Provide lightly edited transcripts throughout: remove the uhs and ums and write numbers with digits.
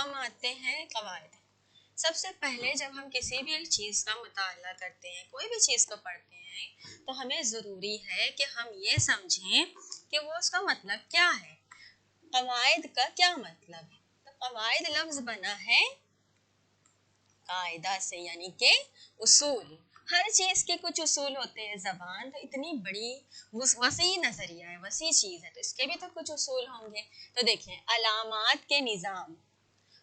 हम आते हैं कवायद। सबसे पहले जब हम किसी भी चीज़ का मुताला करते हैं, कोई भी चीज़ को पढ़ते हैं, तो हमें ज़रूरी है कि हम ये समझें कि वो उसका मतलब क्या है। कवायद का क्या मतलब है? तो कवायद लफ्ज़ बना है कायदा से, यानी कि उसूल। हर चीज़ के कुछ उसूल होते हैं। ज़बान तो इतनी बड़ी वसी नज़रिया है, वसी चीज़ है, तो इसके भी तो कुछ उसूल होंगे। तो देखें, अलामात के निज़ाम।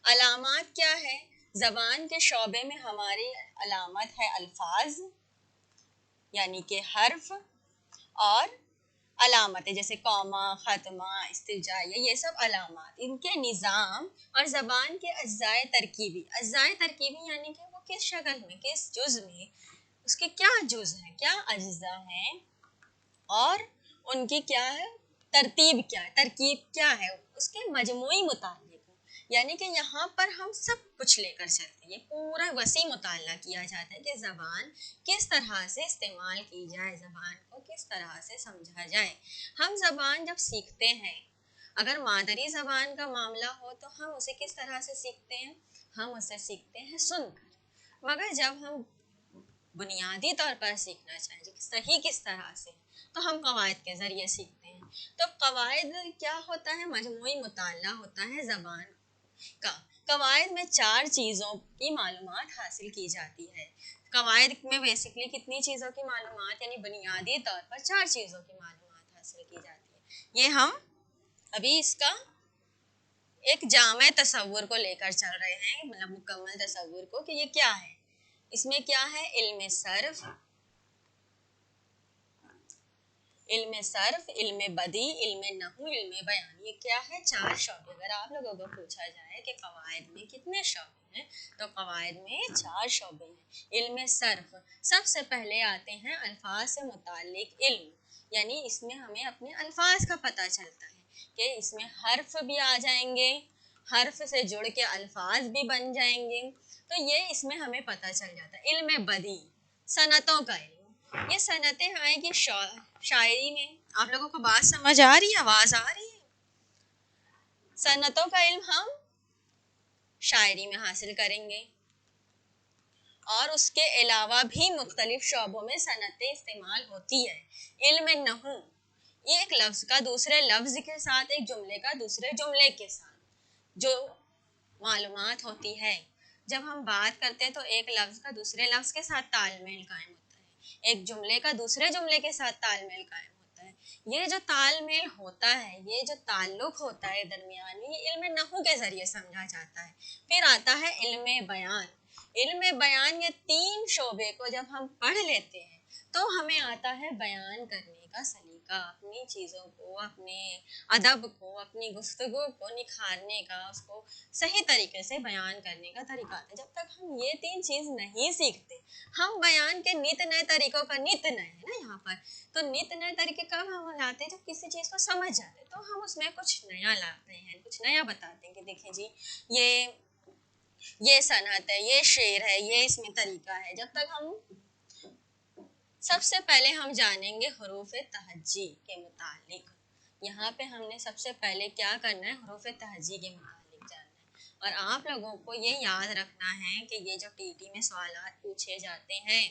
अलामात क्या है? ज़बान के शोबे में हमारी अलामत है अल्फाज, यानी कि हर्फ, और अलामतें जैसे कौमा, ख़त्मा, इस्तिजा, ये सब अलामात, इनके निज़ाम और ज़बान के अज्जाए तरकीबी। अज्जाए तरकीबी यानी कि वो किस शक्ल में, किस जुज़ में, उसके क्या जुज़ हैं, क्या अज्जा हैं, और उनकी क्या है तरतीब, क्या है तरकीब, क्या है, उसके मजमूई मुतालिक। यानी कि यहाँ पर हम सब कुछ लेकर चलते हैं। ये पूरा वसी मुताला किया जाता है कि ज़बान किस तरह से इस्तेमाल की जाए, ज़बान को किस तरह से समझा जाए। हम ज़बान जब सीखते हैं, अगर मादरी ज़बान का मामला हो तो हम उसे किस तरह से सीखते हैं? हम उसे सीखते हैं सुनकर। मगर जब हम बुनियादी तौर पर सीखना चाहें कि सही किस तरह से, तो हम कवायद के ज़रिए सीखते हैं। तो कवायद क्या होता है? मजमूई मुताला होता है ज़बान का। कवायद में 4 चीज़ों की मालूमात हासिल की जाती है। कवायद में बेसिकली कितनी चीज़ों की मालूमात, यानी बुनियादी तौर पर 4 चीज़ों की मालूमात हासिल की जाती है। ये हम अभी इसका एक जामे तसव्वुर को लेकर चल रहे हैं, मतलब मुकम्मल तसव्वुर को, कि ये क्या है। इसमें क्या है? इल्म सर्फ, इल्म सर्फ, इल्म बदी, इल्म नहू, इल्म बयान। ये क्या है? 4 शोबे। अगर आप लोगों को पूछा जाए कि कवायद में कितने शोबे हैं, तो कवायद में 4 शोबे हैं। इल्म सर्फ, सबसे पहले आते हैं अल्फाज से मुतालिक इल्म, यानी इसमें हमें अपने अल्फाज का पता चलता है कि इसमें हर्फ भी आ जाएंगे, हर्फ से जुड़ के अल्फाज भी बन जाएंगे, तो ये इसमें हमें पता चल जाता है। इल्म बदी, सनतों का इल्म। ये सनतें आएगी शायरी में। आप लोगों को बात समझ आ रही है? आवाज आ रही है? सनतों का इल्म हम शायरी में हासिल करेंगे, और उसके अलावा भी मुख्तलिफ शोबों में सनतें इस्तेमाल होती है। इल्म नहू, ये एक लफ्ज़ का दूसरे लफ्ज़ के साथ, एक जुमले का दूसरे जुमले के साथ जो मालूमात होती है। जब हम बात करते हैं तो एक लफ्ज़ का दूसरे लफ्ज़ के साथ तालमेल कायम होता है, एक जुमले का दूसरे जुमले के साथ तालमेल कायम होता है। ये जो तालमेल होता है, ये जो ताल्लुक होता है दरमियानी, ये इल्म नहू के ज़रिए समझा जाता है। फिर आता है इल्म बयान। इल्म बयान, ये 3 शोबे को जब हम पढ़ लेते हैं तो हमें आता है बयान करने का सलीका, अपनी चीज़ों को, अपने अदब को, अपनी गुफ्तगू को निखारने का, उसको सही तरीके से बयान करने का तरीका आता है। जब तक हम ये 3 चीज़ नहीं सीखते, हम बयान के नित नए तरीकों का, नित नए है ना यहाँ पर, तो नित नए तरीके कब हम लाते हैं? जब किसी चीज़ को समझ जाते हैं तो हम उसमें कुछ नया लाते हैं, कुछ नया बताते हैं कि देखें जी, ये सनत है, ये शेर है, ये इसमें तरीका है। जब तक हम, सबसे पहले हम जानेंगे हरूफ तहज्जी के मुतालिक। यहाँ पे हमने सबसे पहले क्या करना है? हरूफ तहज्जी के मुतालिक जानना है। और आप लोगों को ये याद रखना है कि ये जो टीटी में सवालात पूछे जाते हैं,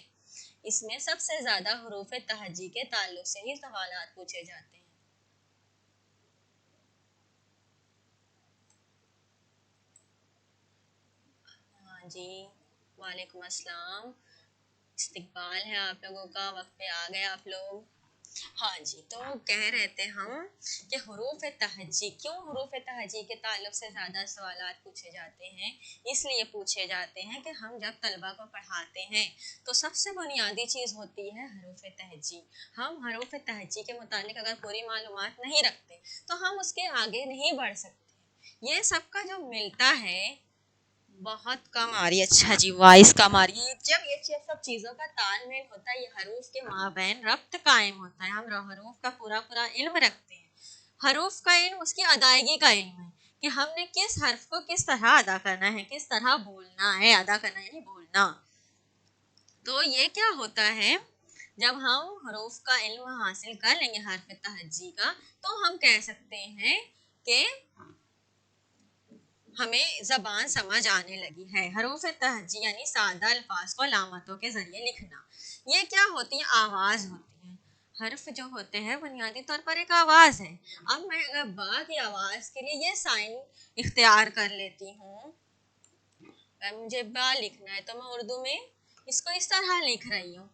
इसमें सबसे ज़्यादा हरूफ तहज्जी के ताल्लुक से ही सवालात पूछे जाते हैं। हाँ जी, वालेकुम अस्सलाम, इस्तकबाल है आप लोगों का, वक्त पे आ गए आप लोग। हाँ जी, तो कह रहे थे हम कि हुरूफ तहज्जी, क्यों हुरूफ तहज्जी के ताल्लुक से ज़्यादा सवालात पूछे जाते हैं? इसलिए पूछे जाते हैं कि हम जब तलबा को पढ़ाते हैं तो सबसे बुनियादी चीज़ होती है हरूफ तहज्जी। हम हरूफ तहज्जी के मुतालिक अगर पूरी मालूमात नहीं रखते तो हम उसके आगे नहीं बढ़ सकते। ये सबका जो मिलता है, बहुत कम आ रही है, अच्छा जी, वॉइस कम आ रही है। जब ये सब चीज़ों का तालमेल होता है, ये हरूफ के माबैन रब्त कायम होता है, हम हरूफ का पूरा पूरा इल्म रखते हैं। हरूफ का इल्म उसकी अदायगी का इल्म है कि हमने किस हर्फ को किस तरह अदा करना है, किस तरह बोलना है, अदा करना यानी बोलना। तो ये क्या होता है, जब हम हरूफ का इल्म हासिल कर लेंगे हर्फ तहज्जी का, तो हम कह सकते हैं कि हमें ज़बान समझ आने लगी है। हरूफ तहज्जी यानी सादा अल्फाज को अलामतों के ज़रिए लिखना। ये क्या होती है? आवाज़ होती है। हर्फ जो होते हैं बुनियादी तौर पर एक आवाज़ है। अब मैं अगर बा की आवाज़ के लिए ये साइन इख्तियार कर लेती हूँ, अगर मुझे बा लिखना है तो मैं उर्दू में इसको इस तरह लिख रही हूँ,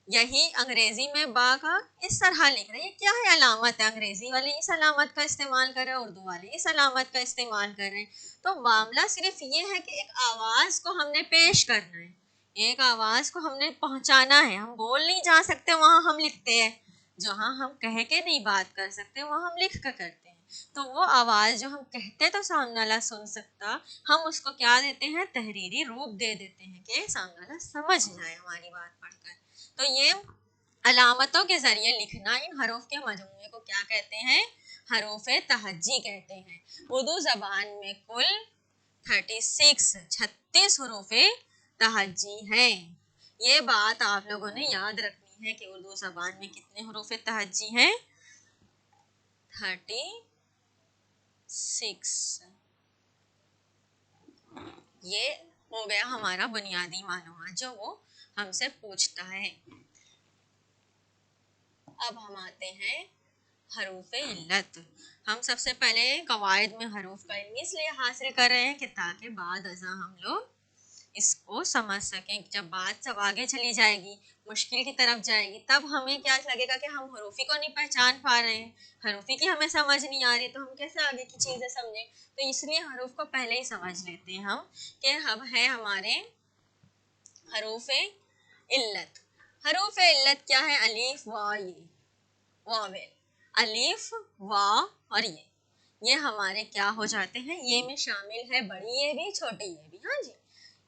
यही अंग्रेजी में बा का इस तरह लिख रहे हैं। क्या है? अलामत है। अंग्रेजी वाले इस अलामत का इस्तेमाल कर रहे हैं, उर्दू वाले इस अलामत का इस्तेमाल कर रहे हैं। तो मामला सिर्फ ये है कि एक आवाज़ को हमने पेश करना है, एक आवाज़ को हमने पहुंचाना है। हम बोल नहीं जा सकते, वहाँ हम लिखते हैं। जहाँ हम कह के नहीं बात कर सकते वहाँ हम लिख कर करते हैं। तो वो आवाज़ जो हम कहते तो सामने वाला सुन सकता, हम उसको क्या देते हैं? तहरीरी रूप दे देते हैं कि सामने वाला समझ जाए हमारी बात पढ़कर। तो ये अलामतों के ज़रिए लिखना, इन हरूफ के मजमूए को क्या कहते हैं? हरूफ तहज्जी कहते हैं। उर्दू ज़बान में कुल 36 हरूफ तहज्जी हैं। ये बात आप लोगों ने याद रखनी है कि उर्दू ज़बान में कितने हरूफ तहज्जी हैं? 36। ये हो गया हमारा बुनियादी मालूमात जो वो हमसे पूछता है। अब हम आते हैं हरूफ इल्लत। हम सबसे पहले कवायद में हरूफ का इल्म इसलिए हासिल कर रहे हैं कि ताकि बाद अज़ा हम लोग इसको समझ सकें। जब बात सब आगे चली जाएगी, मुश्किल की तरफ जाएगी, तब हमें क्या लगेगा कि हम हरूफी को नहीं पहचान पा रहे हैं, हरूफी की हमें समझ नहीं आ रही, तो हम कैसे आगे की चीज़ें समझें। तो इसलिए हरूफ को पहले ही समझ लेते हैं हम कि हम है हमारे हरूफ इल्लत। हरूफ इल्लत क्या है? अलीफ वा ये, वावेल, अलीफ वा और ये हमारे क्या हो जाते हैं? ये में शामिल है बड़ी ये भी छोटी ये भी। हाँ जी,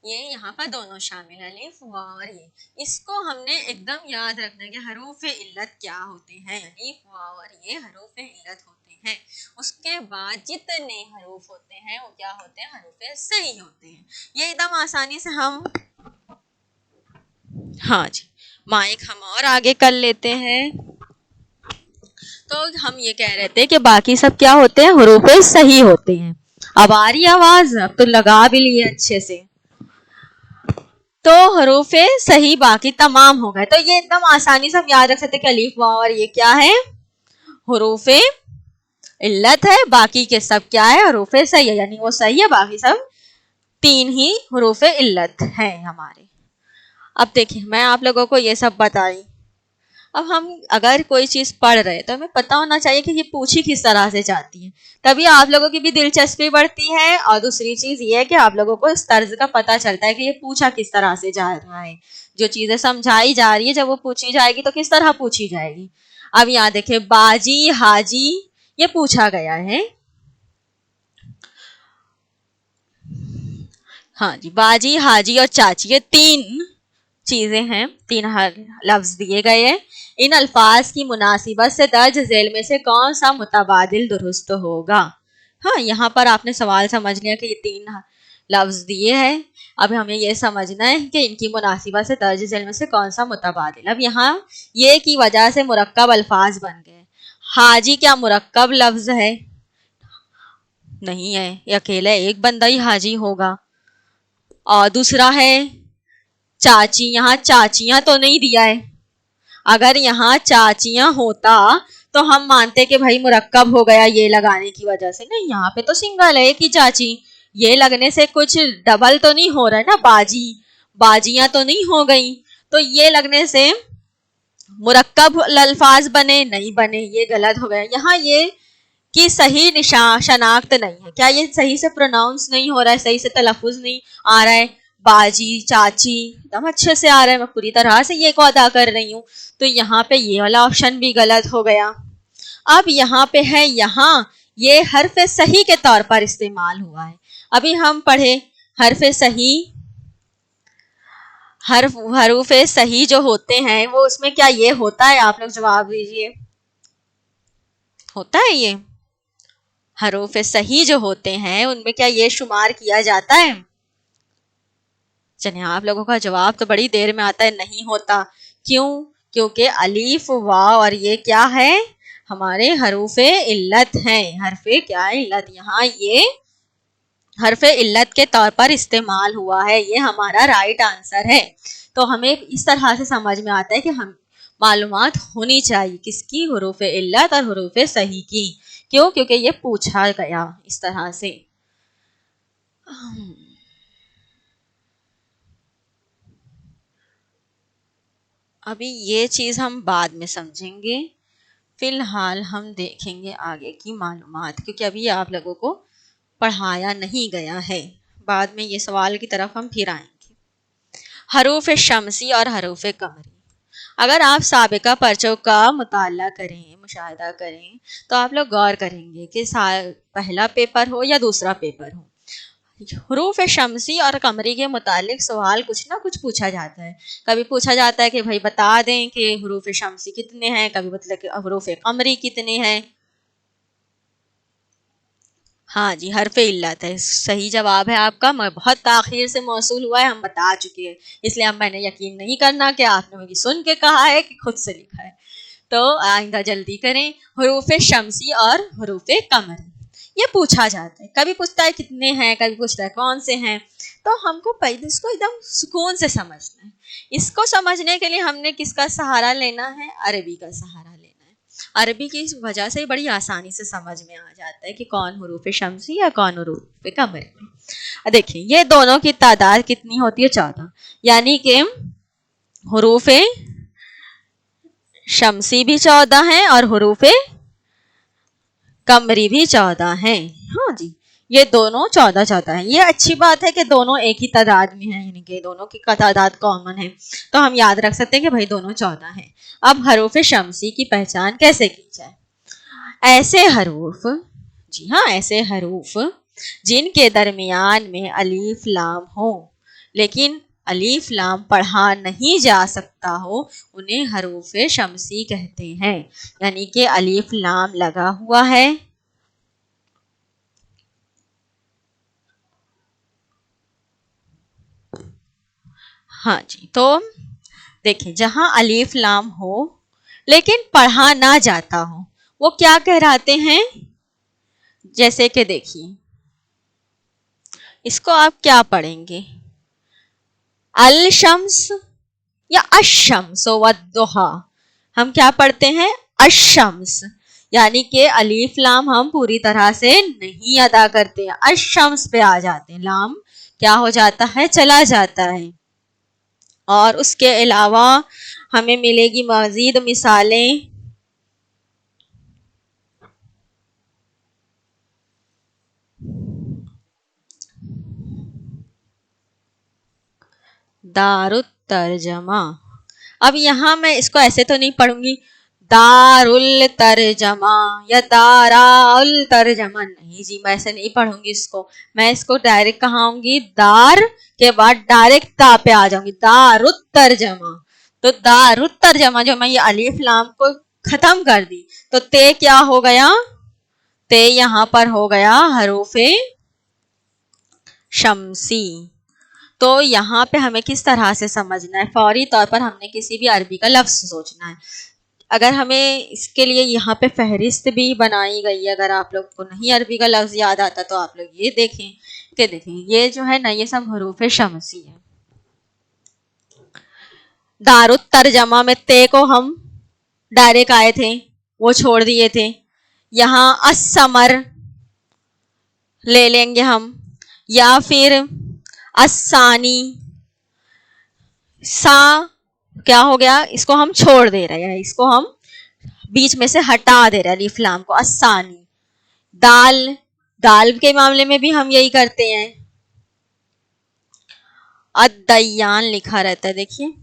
ये यहाँ पर दोनों शामिल है, अलीफ वा और ये। इसको हमने एकदम याद रखना है कि हरूफ इल्लत क्या होते हैं। अलीफ वा और ये हरूफ इल्लत होते हैं। उसके बाद जितने हरूफ होते हैं वो क्या होते हैं? हरूफ सही होते हैं। ये एकदम आसानी से हम, हाँ जी, माइक हम और आगे कर लेते हैं। तो हम ये कह रहे थे कि बाकी सब क्या होते हैं? हरूफ सही होते हैं। अब आ रही आवाज? अब तो लगा भी लिए अच्छे से। तो हरूफ सही बाकी तमाम हो गए। तो ये एकदम आसानी से हम याद रख सकते कि अलीफ वा और ये क्या है? हरूफ इल्लत है। बाकी के सब क्या है? हरूफ सही है, यानी वो सही है, बाकी सब 3 ही हरूफ इल्लत है हमारे। अब देखिए, मैं आप लोगों को ये सब बताई। अब हम अगर कोई चीज़ पढ़ रहे तो हमें पता होना चाहिए कि ये पूछी किस तरह से जाती है, तभी आप लोगों की भी दिलचस्पी बढ़ती है। और दूसरी चीज़ ये है कि आप लोगों को इस तर्ज का पता चलता है कि ये पूछा किस तरह से जा रहा है। जो चीज़ें समझाई जा रही है, जब वो पूछी जाएगी तो किस तरह पूछी जाएगी। अब यहाँ देखिए, बाजी हाजी ये पूछा गया है। हाँ जी, बाजी हाजी और चाची ये 3 चीज़ें हैं, 3 लफ्ज़ दिए गए हैं। इन अल्फाज की मुनासिबत से दर्ज झेल में से कौन सा मुतबादिल दुरुस्त होगा? हाँ, यहाँ पर आपने सवाल समझ लिया कि ये 3 लफ्ज़ दिए हैं। अब हमें ये समझना है कि इनकी मुनासिबत से दर्ज झेल में से कौन सा मुतबादिल। अब यहाँ ये की वजह से मुरक्कब अल्फाज बन गए। हाजी क्या मुरक्कब लफ्ज़ है? नहीं है, ये अकेला एक बंदा ही हाजी होगा। और दूसरा है चाची, यहाँ चाचियाँ तो नहीं दिया है। अगर यहाँ चाचियाँ होता तो हम मानते कि भाई मुरक्कब हो गया ये लगाने की वजह से। नहीं, यहाँ पे तो सिंगल है कि चाची, ये लगने से कुछ डबल तो नहीं हो रहा है ना। बाजी, बाजियाँ तो नहीं हो गई, तो ये लगने से मुरक्कब अल्फाज बने नहीं बने, ये गलत हो गया। यहाँ ये कि सही शनाख्त नहीं है। क्या ये सही से प्रोनाउंस नहीं हो रहा है, सही से तलफ़ुज़ नहीं आ रहा है? बाजी चाची एकदम अच्छे से आ रहा है, मैं पूरी तरह से ये को अदा कर रही हूँ। तो यहाँ पे ये वाला ऑप्शन भी गलत हो गया। अब यहाँ पे है, यहाँ ये हर्फ सही के तौर पर इस्तेमाल हुआ है। अभी हम पढ़े हर्फ सही, हरूफ सही जो होते हैं वो उसमें क्या ये होता है? आप लोग जवाब दीजिए, होता है ये? हरूफ सही जो होते हैं उनमें क्या ये शुमार किया जाता है? चलिए, आप लोगों का जवाब तो बड़ी देर में आता है, नहीं होता। क्यों? क्योंकि अलीफ वा और ये क्या है? हमारे हरूफ इल्लत हैं। हरफे क्या है? इल्लत। यहाँ ये हरफे इल्लत के तौर पर इस्तेमाल हुआ है, ये हमारा राइट आंसर है। तो हमें इस तरह से समझ में आता है कि हम मालूमात होनी चाहिए किसकी, हुरूफे इल्लत और हुरूफे सही की। क्यों? क्योंकि ये पूछा गया इस तरह से। अभी ये चीज़ हम बाद में समझेंगे, फिलहाल हम देखेंगे आगे की मालूमात, क्योंकि अभी आप लोगों को पढ़ाया नहीं गया है। बाद में ये सवाल की तरफ हम फिर आएंगे। हरूफ शमसी और हरूफ कमरी। अगर आप साबिका पर्चों का मुताला करें, मुशाहिदा करें, तो आप लोग गौर करेंगे कि पहला पेपर हो या दूसरा पेपर हो, हरूफ शमसी और कमरी के मुतालिक सवाल कुछ ना कुछ पूछा जाता है। कभी पूछा जाता है कि भाई बता दें कि हरूफ शमसी कितने हैं, कभी मतलब कि हरूफ कमरी कितने हैं। हाँ जी, हरफ इल्लत है सही जवाब है आपका। मैं बहुत ताखीर से मौसूल हुआ है, हम बता चुके हैं, इसलिए अब मैंने यकीन नहीं करना कि आपने मुझे सुन के कहा है कि खुद से लिखा है। तो आइंदा जल्दी करें। हरूफ शमसी और हरूफ कमरी ये पूछा जाता है, कभी पूछता है कितने हैं, कभी पूछता है कौन से हैं। तो हमको पहले इसको एकदम सुकून से समझना है। इसको समझने के लिए हमने किसका सहारा लेना है? अरबी का सहारा लेना है। अरबी की वजह से बड़ी आसानी से समझ में आ जाता है कि कौन हरूफ शमसी या कौन हरूफ कमरी। देखिए ये दोनों की तादाद कितनी होती है? 14। यानी कि हरूफ शमसी भी 14 हैं और हरूफ कमरी भी 14 हैं। हाँ जी, ये दोनों 14 हैं। ये अच्छी बात है कि दोनों एक ही तादाद में हैं, यानी कि दोनों की तादाद कॉमन है, तो हम याद रख सकते हैं कि भाई दोनों 14 हैं। अब हरूफ शमसी की पहचान कैसे की जाए? ऐसे हरूफ, जी हाँ, ऐसे हरूफ जिनके दरमियान में अलीफ लाम हो लेकिन अलीफ लाम पढ़ा नहीं जा सकता हो, उन्हें हरूफ शमसी कहते हैं। यानी कि अलीफ लाम लगा हुआ है, हाँ जी। तो देखिए जहां अलीफ लाम हो लेकिन पढ़ा ना जाता हो, वो क्या कहलाते हैं? जैसे कि देखिए इसको आप क्या पढ़ेंगे? अल शम्स या अशम्स वद्दुहा। हम क्या पढ़ते हैं? अशम्स। यानी कि अलीफ लाम हम पूरी तरह से नहीं अदा करते, अशम्स पे आ जाते हैं, लाम क्या हो जाता है? चला जाता है। और उसके अलावा हमें मिलेगी मजीद मिसालें। दारुत तर्जमा। अब यहाँ मैं इसको ऐसे तो नहीं पढ़ूंगी दारुल तर्जमा या दाराउल तर्जमा, नहीं जी, मैं ऐसे नहीं पढ़ूंगी इसको। मैं इसको डायरेक्ट कहाँ आऊंगी? दार के बाद डायरेक्ट ता पे आ जाऊंगी, दारुत तर्जमा। तो दारुत तर्जमा जो मैं ये अलीफ लाम को खत्म कर दी, तो ते क्या हो गया? ते यहाँ पर हो गया हरूफे शमसी। तो यहाँ पे हमें किस तरह से समझना है? फौरी तौर पर हमने किसी भी अरबी का लफ्ज सोचना है। अगर हमें इसके लिए यहाँ पे फहरिस्त भी बनाई गई है, अगर आप लोग को नहीं अरबी का लफ्ज याद आता तो आप लोग ये देखें कि देखें ये जो है ना, ये सब हरूफ शमसी है। दारुत तर्जमा में ते को हम डायरेक्ट आए थे, वो छोड़ दिए थे। यहाँ असमर ले लेंगे हम, या फिर असानी। सा क्या हो गया? इसको हम छोड़ दे रहे हैं, इसको हम बीच में से हटा दे रहे हैं अलीफ लाम को, असानी। दाल, दाल के मामले में भी हम यही करते हैं। अद्दयान लिखा रहता है, देखिए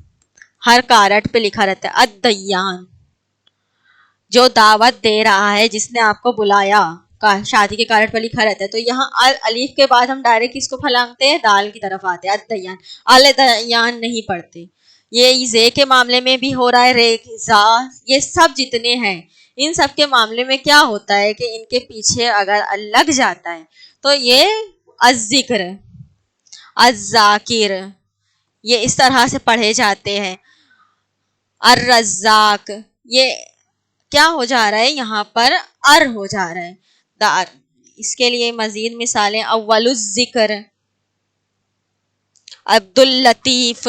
हर कारट पे लिखा रहता है अद्दयान, जो दावत दे रहा है, जिसने आपको बुलाया, शादी के कारट पर लिखा रहता है। तो यहाँ अलीफ के बाद हम डायरेक्ट इसको फलांगते हैं, दाल की तरफ आते हैं, अद्दयान। अल दयान नहीं पढ़ते। ये जे के मामले में भी हो रहा है, रे जा, ये सब जितने हैं इन सब के मामले में क्या होता है कि इनके पीछे अगर लग जाता है तो ये अज़्ज़िक्र, अज़्ज़ाकिर, ये इस तरह से पढ़े जाते हैं। अर्रज़्ज़ाक, ये क्या हो जा रहा है? यहाँ पर अर हो जा रहा है, दार। इसके लिए मजीद मिसालें, अव्वलुज जिक्र, अब्दुल लतीफ,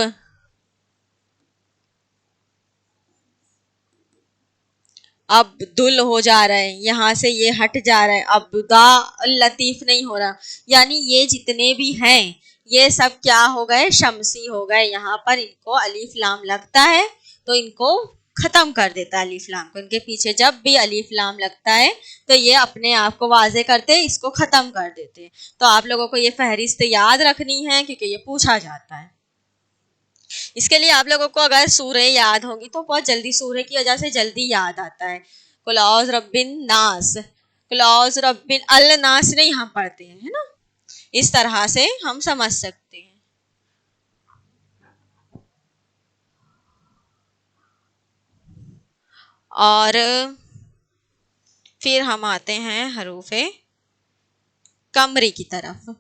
अब्दुल हो जा रहा है, यहाँ से ये हट जा रहा है, अब्दा लतीफ नहीं हो रहा। यानी ये जितने भी हैं ये सब क्या हो गए, शमसी हो गए। यहाँ पर इनको अलीफ लाम लगता है तो इनको खत्म कर देता है अलीफ लाम को। इनके पीछे जब भी अलीफ लाम लगता है तो ये अपने आप को वाजे करते, इसको खत्म कर देते। तो आप लोगों को ये फहरिस्त याद रखनी है क्योंकि ये पूछा जाता है। इसके लिए आप लोगों को अगर सूरह याद होगी तो बहुत जल्दी, सूरह की वजह से जल्दी याद आता है। कुल औज़ रब्बिन नास, कुल औज़ रब्बिन अल नास नहीं हम पढ़ते हैं, है ना। इस तरह से हम समझ सकते हैं। और फिर हम आते हैं हरूफे कमरी की तरफ।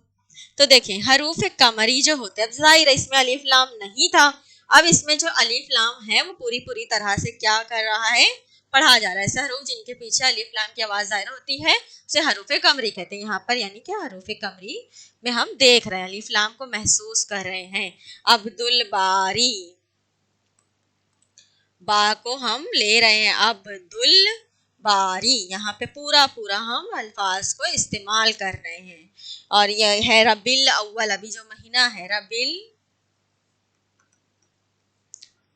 तो देखें हरूफ कमरी जो होते हैं, अब जाहिर है इसमें अलिफ लाम नहीं था, अब इसमें जो अलिफ लाम है वो पूरी पूरी तरह से क्या कर रहा है, पढ़ा जा रहा है। ऐसे हरूफ जिनके पीछे अलिफ लाम की आवाज जाहिर होती है उसे हरूफ कमरी कहते हैं। यहाँ पर यानी कि हरूफ कमरी में हम देख रहे हैं, अलिफ लाम को महसूस कर रहे हैं। अब्दुल बारी, बा को हम ले रहे हैं, अब्दुल बारी, यहाँ पे पूरा पूरा हम अल्फाज को इस्तेमाल कर रहे हैं। और यह है रबील अव्वल, अभी जो महीना है रबील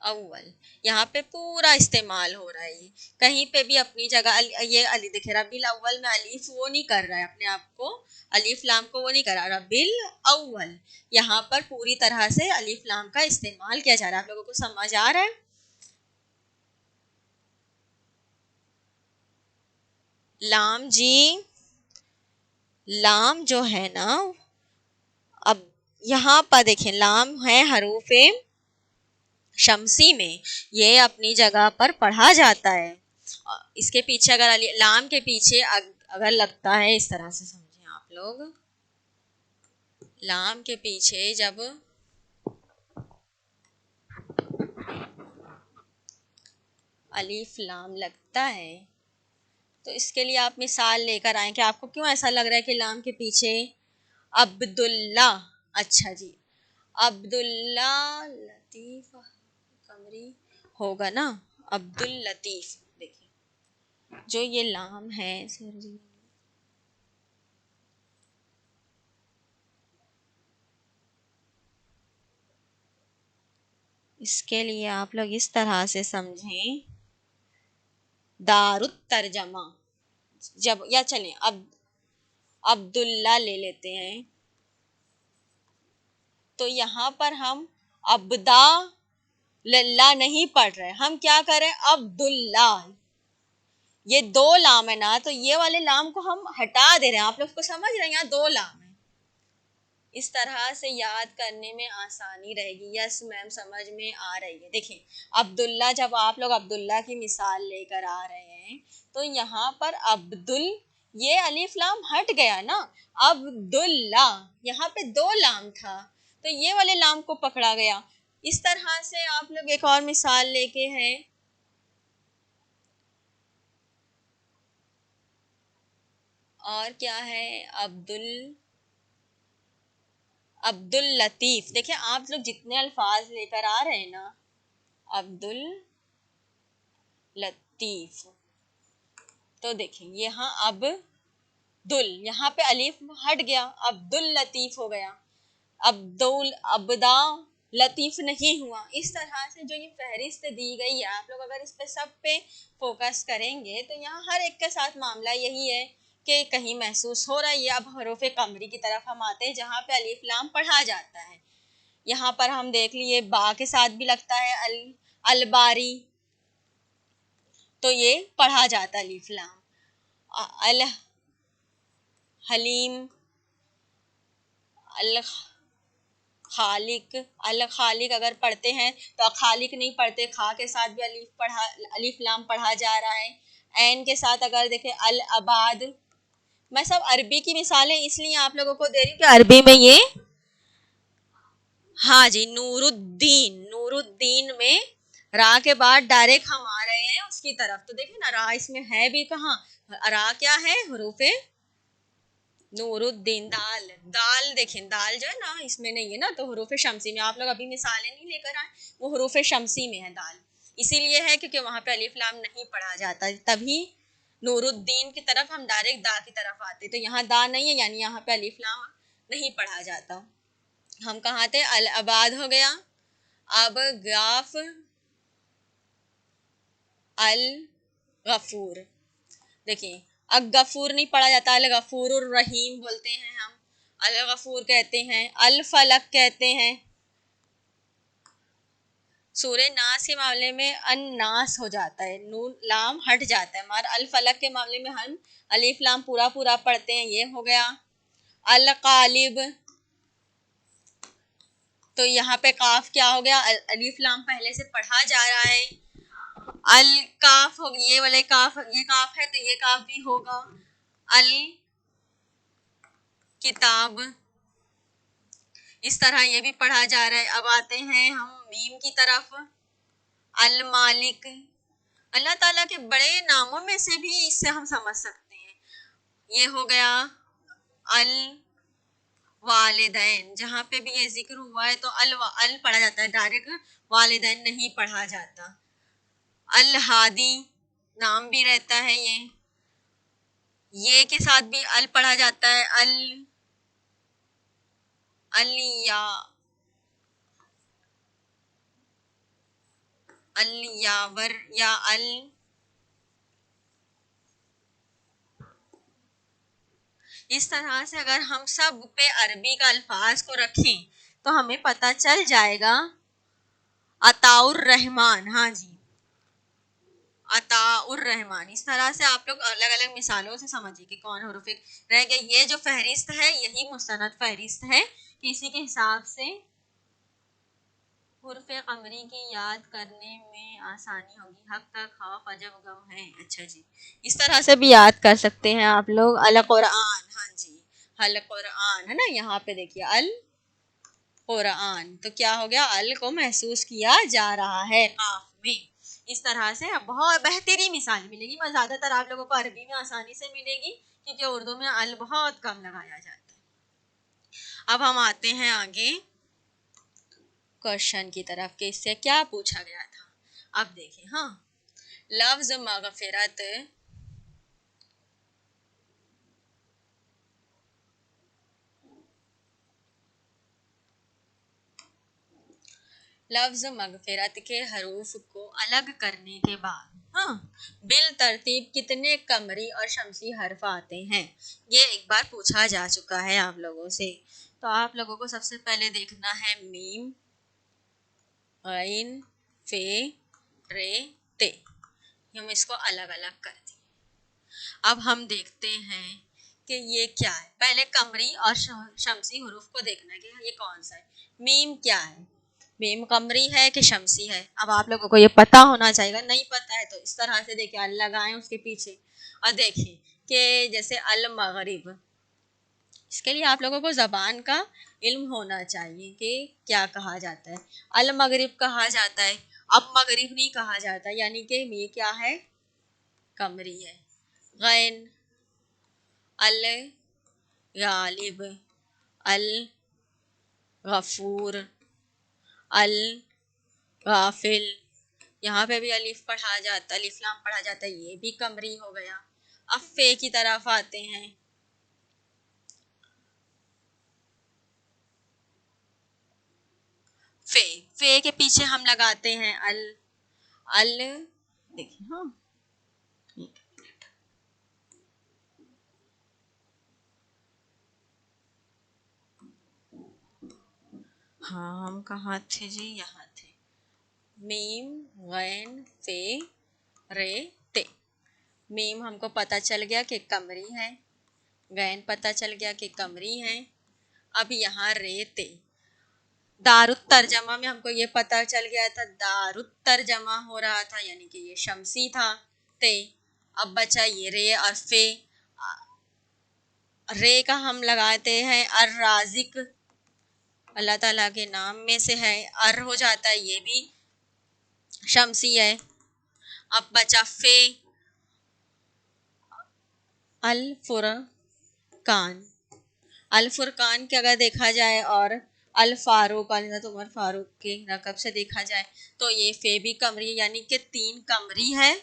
अव्वल, यहाँ पे पूरा इस्तेमाल हो रहा है। कहीं पे भी अपनी जगह ये अली देखे, रबील अव्वल में अलीफ वो नहीं कर रहा है, अपने आप को अलीफ लाम को वो नहीं कर रहा। रबील अव्वल यहाँ पर पूरी तरह से अलीफ लाम का इस्तेमाल किया जा रहा है। आप लोगों को समझ आ रहा है। लाम जी, लाम जो है ना, अब यहाँ पर देखें लाम है हरूफे शमसी में, ये अपनी जगह पर पढ़ा जाता है। इसके पीछे अगर लाम के पीछे अगर लगता है, इस तरह से समझें आप लोग, लाम के पीछे जब अलीफ लाम लगता है तो इसके लिए आप मिसाल लेकर आए कि आपको क्यों ऐसा लग रहा है कि लाम के पीछे अब्दुल्ला, अच्छा जी अब्दुल्ला लतीफ कमरी होगा ना, अब्दुल लतीफ। देखिए जो ये लाम है सर जी, इसके लिए आप लोग इस तरह से समझें, दारुत तर्जमा जब, या चलें अब अब्दुल्ला ले लेते हैं, तो यहाँ पर हम अब्दा लल्ला नहीं पढ़ रहे, हम क्या करें, अब्दुल्ला। ये दो लाम है ना, तो ये वाले लाम को हम हटा दे रहे हैं। आप लोग को समझ रहे हैं, यहाँ दो लाम है। इस तरह से याद करने में आसानी रहेगी। यस मैम समझ में आ रही है। देखिए अब्दुल्ला, जब आप लोग अब्दुल्ला की मिसाल लेकर आ रहे हैं तो यहाँ पर अब्दुल, ये अलिफ लाम हट गया ना, अब्दुल्ला यहाँ पे दो लाम था तो ये वाले लाम को पकड़ा गया। इस तरह से आप लोग एक और मिसाल लेके हैं, और क्या है, अब्दुल लतीफ। देखिए आप लोग जितने अल्फाज लेकर आ रहे हैं ना, अब्दुल लतीफ, तो देखिए यहाँ अब्दुल, यहाँ पे अलीफ हट गया, अब्दुल लतीफ हो गया, अब्दुल अब्दा लतीफ नहीं हुआ। इस तरह से जो ये फहरिस्त दी गई है, आप लोग अगर इस पे सब पे फोकस करेंगे तो यहाँ हर एक के साथ मामला यही है कि कहीं महसूस हो रहा है। अब हरूफ कमरी की तरफ हम आते हैं जहाँ पे अलीफ लाम पढ़ा जाता है। यहाँ पर हम देख लिए बा के साथ भी लगता है अलबारी, तो ये पढ़ा जाता है अलीफ लाम। अल हलीम, अल खालिक, अल खालिक अगर पढ़ते हैं तो खालिक नहीं पढ़ते, खा के साथ भी अलीफ लाम पढ़ा जा रहा है। ऐन के साथ अगर देखें अल अबाद, मैं सब अरबी की मिसालें इसलिए आप लोगों को दे रही हूँ कि अरबी में ये, हाँ जी नूरुद्दीन, नूरुद्दीन में रा के बाद डायरेक्ट हम आ रहे हैं उसकी तरफ। तो देखिए ना रा इसमें है भी कहाँ, रा क्या है, हरूफे नूरुद्दीन। दाल, दाल देखें, दाल जो है ना इसमें नहीं है ना, तो हुरूफ शमसी में। आप लोग अभी मिसालें नहीं लेकर आए, वो हुरूफ शमसी में है दाल, इसीलिए है क्योंकि वहां पे अलिफ लाम नहीं पढ़ा जाता, तभी नूरुद्दीन की तरफ हम डायरेक्ट दा की तरफ आते। तो यहाँ दा नहीं है, यानी यहाँ पे अलिफ लाम नहीं पढ़ा जाता। हम कहाँ थे? अल आबाद हो गया। अब गाफ, अल गफूर। देखिए, अब गफूर नहीं पढ़ा जाता, अल गफूर रहीम बोलते हैं हम, अल गफूर कहते हैं, अल फलक कहते हैं। सूर्य नास के मामले में अन्नास हो जाता है, नून लाम हट जाता है, मगर अल फलक के मामले में हम अलिफ लाम पूरा पूरा पढ़ते हैं। ये हो गया। अल कालिब, तो यहाँ पे काफ क्या हो गया? अलिफ लाम पहले से पढ़ा जा रहा है। अल काफ हो, ये वाले काफ, ये काफ है तो ये काफ भी होगा। अल किताब, इस तरह ये भी पढ़ा जा रहा है। अब आते हैं हम मीम की तरफ। अल मालिक, अल्लाह ताला के बड़े नामों में से भी इससे हम समझ सकते हैं। ये हो गया। अल वालिदैन, जहाँ पे भी ये जिक्र हुआ है तो अल पढ़ा जाता है, डायरेक्ट वालिदैन नहीं पढ़ा जाता। अल हादी, नाम भी रहता है ये के साथ भी अल पढ़ा जाता है। अलिया, अलियावर या इस तरह से अगर हम सब पे अरबी का अल्फाज को रखें तो हमें पता चल जाएगा। अताउर रहमान, हाँ जी, अताउर रहमान। इस तरह से आप लोग अलग अलग मिसालों से समझिए कि कौन हुरूफ रह गए। ये जो फहरिस्त है यही मुस्तनद फहरिस्त है, इसी के हिसाब से हुर्फ कमरी की याद करने में आसानी होगी। हक तक खौफ अजब गम है। अच्छा जी, इस तरह से भी याद कर सकते हैं आप लोग। अल कुरान, हाँ जी, अल कुरान है ना, यहाँ पे देखिए अल कुरान, तो क्या हो गया? अल को महसूस किया जा रहा है काफ में। इस तरह से बहुत बेहतरीन मिसाल मिलेगी, मैं ज्यादातर आप लोगों को अरबी में आसानी से मिलेगी क्योंकि उर्दू में अल बहुत कम लगाया जाता है। अब हम आते हैं आगे क्वेश्चन की तरफ कि इससे क्या पूछा गया था। अब देखिए, हाँ, लफ्ज मगफिरत लफ्ज मगफिरत के हरूफ को अलग करने के बाद, हाँ, बिल तरतीब कितने कमरी और शमसी हर्फ आते हैं? ये एक बार पूछा जा चुका है आप लोगों से। तो आप लोगों को सबसे पहले देखना है मीम, गैन, फे, रे, ते। हम इसको अलग अलग कर दें। अब हम देखते हैं कि ये क्या है। पहले कमरी और शमसी हुरूफ को देखना है कि ये कौन सा है। मीम क्या है? मीम कमरी है कि शमसी है? अब आप लोगों को ये पता होना चाहिए। नहीं पता है तो इस तरह से देखिए, अल लगाएं उसके पीछे और देखिए कि जैसे अल मगरिब, इसके लिए आप लोगों को ज़बान का इल्म होना चाहिए कि क्या कहा जाता है। अल मगरिब कहा जाता है, अब मगरिब नहीं कहा जाता, यानी कि ये क्या है? कमरी है। गैन, अल गालिब, अल गफूर, अल गाफिल, यहाँ पे भी अलिफ पढ़ा जाता, अलिफ लाम पढ़ा जाता है, ये भी कमरी हो गया। अब फे की तरफ आते हैं। फे, फे के पीछे हम लगाते हैं अल। अल देखिए, हाँ, हाँ, हम कहाँ थे जी? यहाँ थे। मीम, गैन, फे, रे, ते। मीम हमको पता चल गया कि कमरी है, गैन पता चल गया कि कमरी है। अब यहाँ रे, ते। दारुत तर्जमा में हमको ये पता चल गया था, दारुत तर्जमा हो रहा था, यानी कि ये शमसी था। ते, अब बचा ये रे और फे। रे का हम लगाते हैं अर राजिक, अल्लाह ताला के नाम में से है, अर हो जाता है, ये भी शमसी है। अब बचा फे, अल फुरकान, अल फुरकान के अगर देखा जाए और अल फारूक उमर फारूक के रकब से देखा जाए तो ये फे भी कमरी यानी कि 3 कमरी है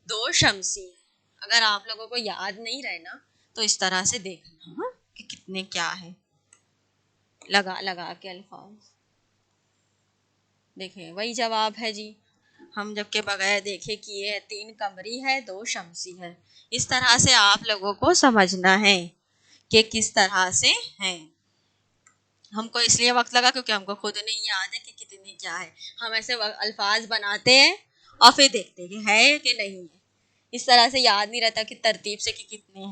2 शमसी है। अगर आप लोगों को याद नहीं रहे ना तो इस तरह से देखना, हाँ, कि कितने क्या है, लगा लगा के अल्फाज। देखें वही जवाब है जी, हम जबकि बगैर देखे किए है। 3 कमरी है 2 शमसी है। इस तरह से आप लोगों को समझना है कि किस तरह से है। हमको इसलिए वक्त लगा क्योंकि हमको खुद नहीं याद है कि कितने क्या है। हम ऐसे अल्फाज बनाते हैं और फिर देखते हैं कि है कि नहीं है। इस तरह से याद नहीं रहता कि तरतीब से कि कितने हैं।